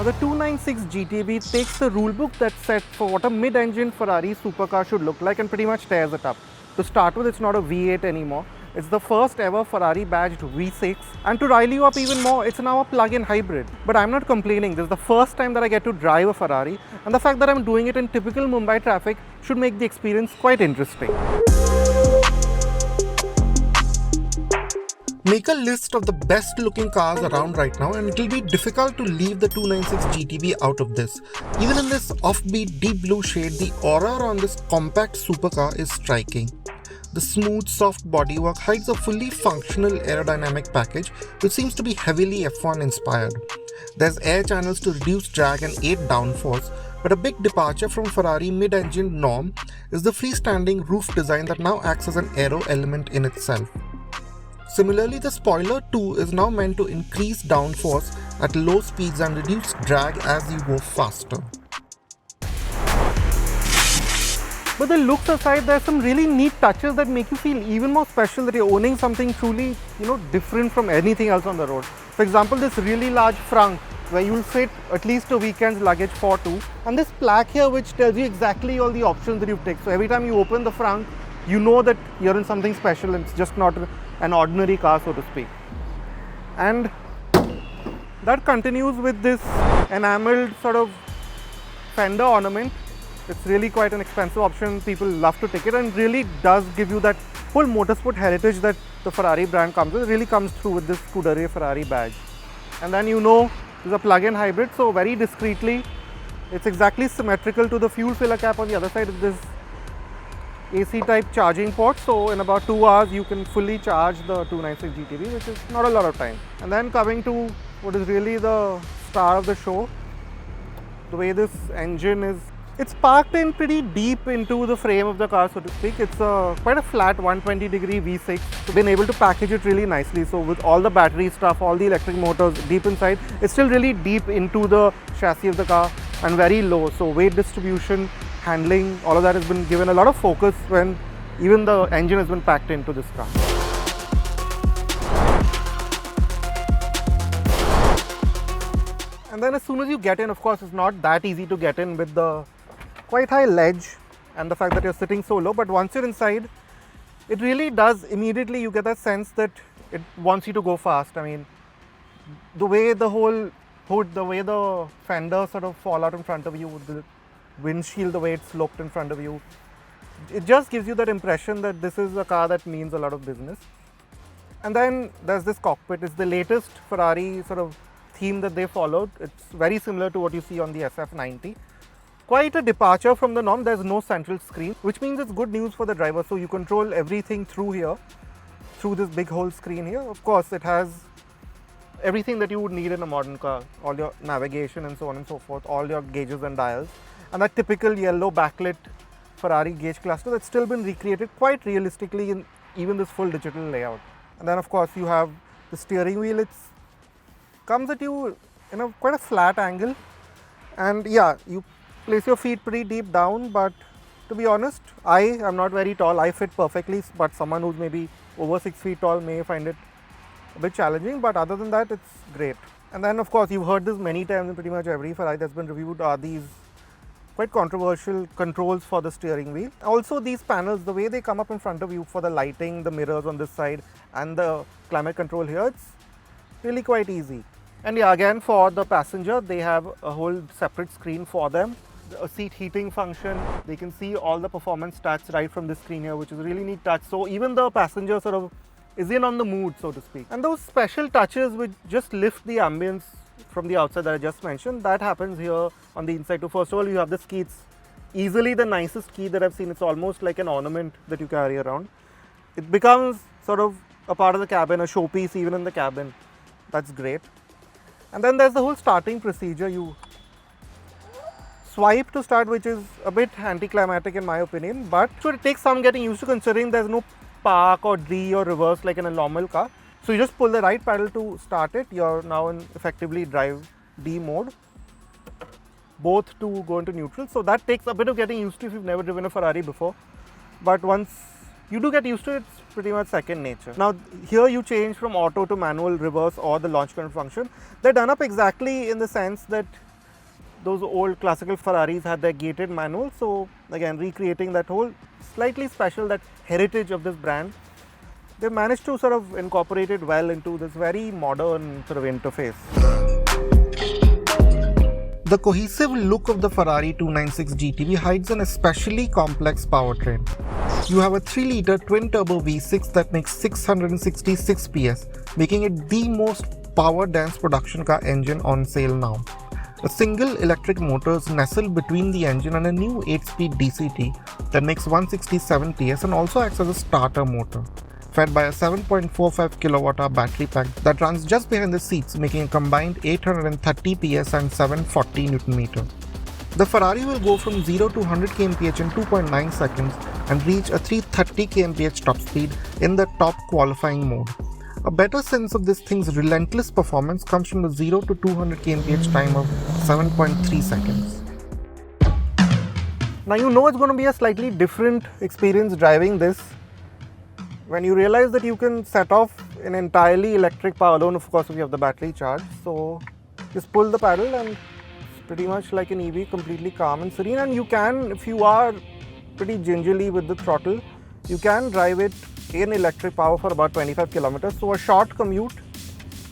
Now the 296 GTB takes the rulebook that's set for what a mid-engine Ferrari supercar should look like and pretty much tears it up. To start with, it's not a V8 anymore. It's the first ever Ferrari badged V6, and to rile you up even more, it's now a plug-in hybrid. But I'm not complaining. This is the first time that I get to drive a Ferrari, and the fact that I'm doing it in typical Mumbai traffic should make the experience quite interesting. Make a list of the best looking cars around right now and it will be difficult to leave the 296 GTB out of this. Even in this offbeat deep blue shade, the aura on this compact supercar is striking. The smooth, soft bodywork hides a fully functional aerodynamic package which seems to be heavily F1 inspired. There's air channels to reduce drag and aid downforce, but a big departure from Ferrari mid-engine norm is the freestanding roof design that now acts as an aero element in itself. Similarly, the spoiler too is now meant to increase downforce at low speeds and reduce drag as you go faster. But the looks aside, there are some really neat touches that make you feel even more special that you're owning something truly, different from anything else on the road. For example, this really large frunk where you'll fit at least a weekend's luggage for two, and this plaque here which tells you exactly all the options that you've taken. So every time you open the frunk, you know that you're in something special and it's just not an ordinary car, so to speak. And that continues with this enameled sort of fender ornament. It's really quite an expensive option. People love to take it and really does give you that full motorsport heritage that the Ferrari brand comes with. It really comes through with this Scuderia Ferrari badge. And then there's a plug-in hybrid, so very discreetly, it's exactly symmetrical to the fuel filler cap on the other side of this AC type charging port, so in about 2 hours you can fully charge the 296 GTB, which is not a lot of time. And then coming to what is really the star of the show, the way this engine is, it's parked in pretty deep into the frame of the car, so to speak. It's quite a flat 120-degree V6. So been able to package it really nicely. So with all the battery stuff, all the electric motors deep inside, it's still really deep into the chassis of the car and very low. So weight distribution, handling, all of that has been given a lot of focus when even the engine has been packed into this car. And then as soon as you get in, of course, it's not that easy to get in with the quite high ledge and the fact that you're sitting so low, but once you're inside, it really does immediately, you get that sense that it wants you to go fast. I mean, the way the whole hood, the way the fender sort of fall out in front of you, the windshield, the way it's sloped in front of you, it just gives you that impression that this is a car that means a lot of business. And then there's this cockpit. It's the latest Ferrari sort of theme that they followed. It's very similar to what you see on the SF90. Quite a departure from the norm. There's no central screen, which means it's good news for the driver. So you control everything through here, through this big whole screen here. Of course, it has everything that you would need in a modern car, all your navigation and so on and so forth, all your gauges and dials, and that typical yellow backlit Ferrari gauge cluster that's still been recreated quite realistically in even this full digital layout. And then of course you have the steering wheel. It comes at you in quite a flat angle, and yeah, you place your feet pretty deep down, but to be honest, I am not very tall. I fit perfectly, but someone who's maybe over 6 feet tall may find it a bit challenging, but other than that, it's great. And then of course, you've heard this many times in pretty much every Ferrari that's been reviewed, are these quite controversial controls for the steering wheel. Also these panels, the way they come up in front of you for the lighting, the mirrors on this side and the climate control here, it's really quite easy. And yeah, again for the passenger, they have a whole separate screen for them. A seat heating function, they can see all the performance stats right from this screen here, which is a really neat touch. So even the passenger sort of is in on the mood, so to speak. And those special touches which just lift the ambience from the outside that I just mentioned, that happens here on the inside too. First of all, you have this key. It's easily the nicest key that I've seen. It's almost like an ornament that you carry around. It becomes sort of a part of the cabin, a showpiece even in the cabin. That's great. And then there's the whole starting procedure. You swipe to start, which is a bit anticlimactic in my opinion, but so it takes some getting used to, considering there's no park or D or reverse like in a normal car. So you just pull the right pedal to start it. You're now in effectively drive D mode, both to go into neutral. So that takes a bit of getting used to if you've never driven a Ferrari before. But once you do get used to it, it's pretty much second nature. Now here you change from auto to manual, reverse or the launch control function. They're done up exactly in the sense that those old classical Ferraris had their gated manuals. So again, recreating that whole slightly special, that heritage of this brand, they managed to sort of incorporate it well into this very modern sort of interface. The cohesive look of the Ferrari 296 GTB hides an especially complex powertrain. You have a 3-litre twin-turbo V6 that makes 666 PS, making it the most power-dense production car engine on sale now. A single electric motor is nestled between the engine and a new 8-speed DCT that makes 167 PS and also acts as a starter motor, fed by a 7.45 kWh battery pack that runs just behind the seats, making a combined 830 PS and 740 Nm. The Ferrari will go from 0 to 100 kmph in 2.9 seconds and reach a 330 kmph top speed in the top qualifying mode. A better sense of this thing's relentless performance comes from the 0 to 200 kmph time of 7.3 seconds. Now you know it's going to be a slightly different experience driving this when you realize that you can set off an entirely electric power alone, of course if you have the battery charged. So just pull the pedal and it's pretty much like an EV, completely calm and serene. And you can, if you are pretty gingerly with the throttle, you can drive it in electric power for about 25 kilometers. So a short commute,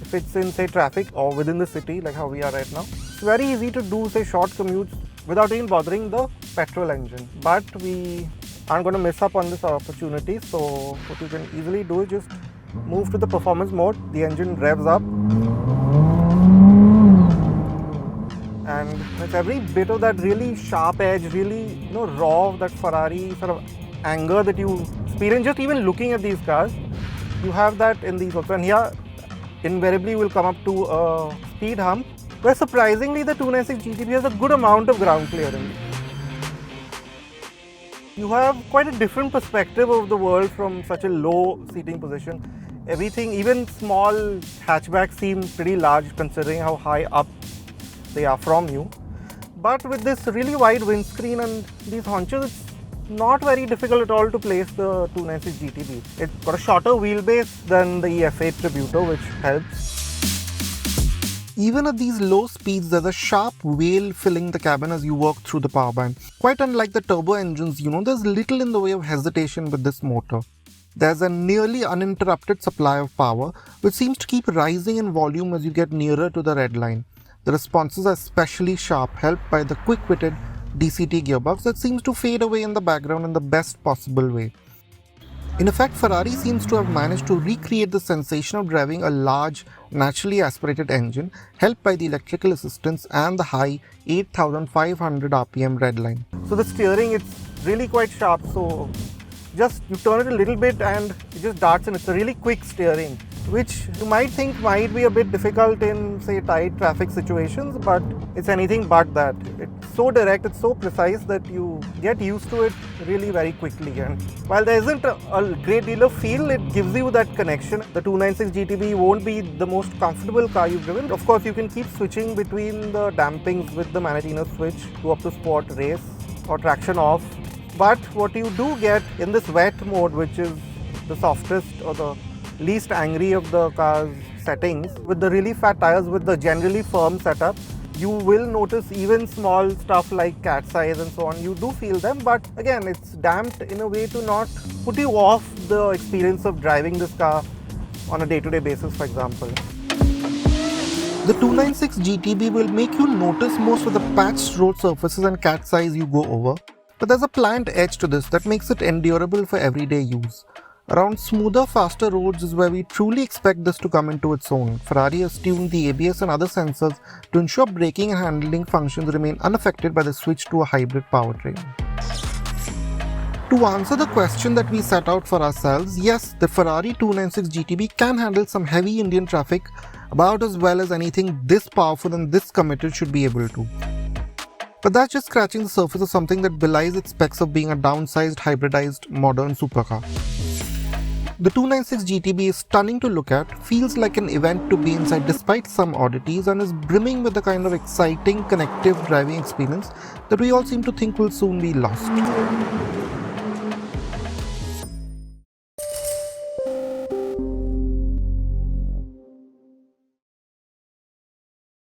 if it's in say traffic or within the city like how we are right now, it's very easy to do say short commutes without even bothering the petrol engine. But we aren't going to miss up on this opportunity, so what you can easily do is just move to the performance mode. The engine revs up and with every bit of that really sharp edge, really raw, that Ferrari sort of anger that you experience just even looking at these cars, you have that in these also. And here invariably will come up to a speed hump where surprisingly the 296 GTB has a good amount of ground clearance. You have quite a different perspective of the world from such a low seating position. Everything, even small hatchbacks seem pretty large considering how high up they are from you. But with this really wide windscreen and these haunches, it's not very difficult at all to place the 296 GTB. It's got a shorter wheelbase than the F8 Tributo, which helps. Even at these low speeds, there's a sharp wail filling the cabin as you walk through the power band. Quite unlike the turbo engines, there's little in the way of hesitation with this motor. There's a nearly uninterrupted supply of power, which seems to keep rising in volume as you get nearer to the red line. The responses are especially sharp, helped by the quick-witted DCT gearbox that seems to fade away in the background in the best possible way. In effect, Ferrari seems to have managed to recreate the sensation of driving a large, naturally aspirated engine, helped by the electrical assistance and the high 8,500 RPM red line. So the steering, it's really quite sharp, so just you turn it a little bit and it just darts in. It's a really quick steering, which you might think might be a bit difficult in say tight traffic situations, but it's anything but that. It's so direct, it's so precise that you get used to it really very quickly. And while there isn't a great deal of feel, it gives you that connection. The 296 GTB won't be the most comfortable car you've driven. Of course, you can keep switching between the dampings with the Manatino switch, go up to sport, race or traction off. But what you do get in this wet mode, which is the softest or the least angry of the car's settings, with the really fat tires with the generally firm setup, you will notice even small stuff like cat's eyes and so on. You do feel them, but again, it's damped in a way to not put you off the experience of driving this car on a day-to-day basis, for example. The 296 GTB will make you notice most of the patched road surfaces and cat's eyes you go over, but there's a pliant edge to this that makes it endurable for everyday use. Around smoother, faster roads is where we truly expect this to come into its own. Ferrari has tuned the ABS and other sensors to ensure braking and handling functions remain unaffected by the switch to a hybrid powertrain. To answer the question that we set out for ourselves, yes, the Ferrari 296 GTB can handle some heavy Indian traffic about as well as anything this powerful and this committed should be able to. But that's just scratching the surface of something that belies its specs of being a downsized, hybridized, modern supercar. The 296 GTB is stunning to look at, feels like an event to be inside despite some oddities, and is brimming with the kind of exciting, connective driving experience that we all seem to think will soon be lost.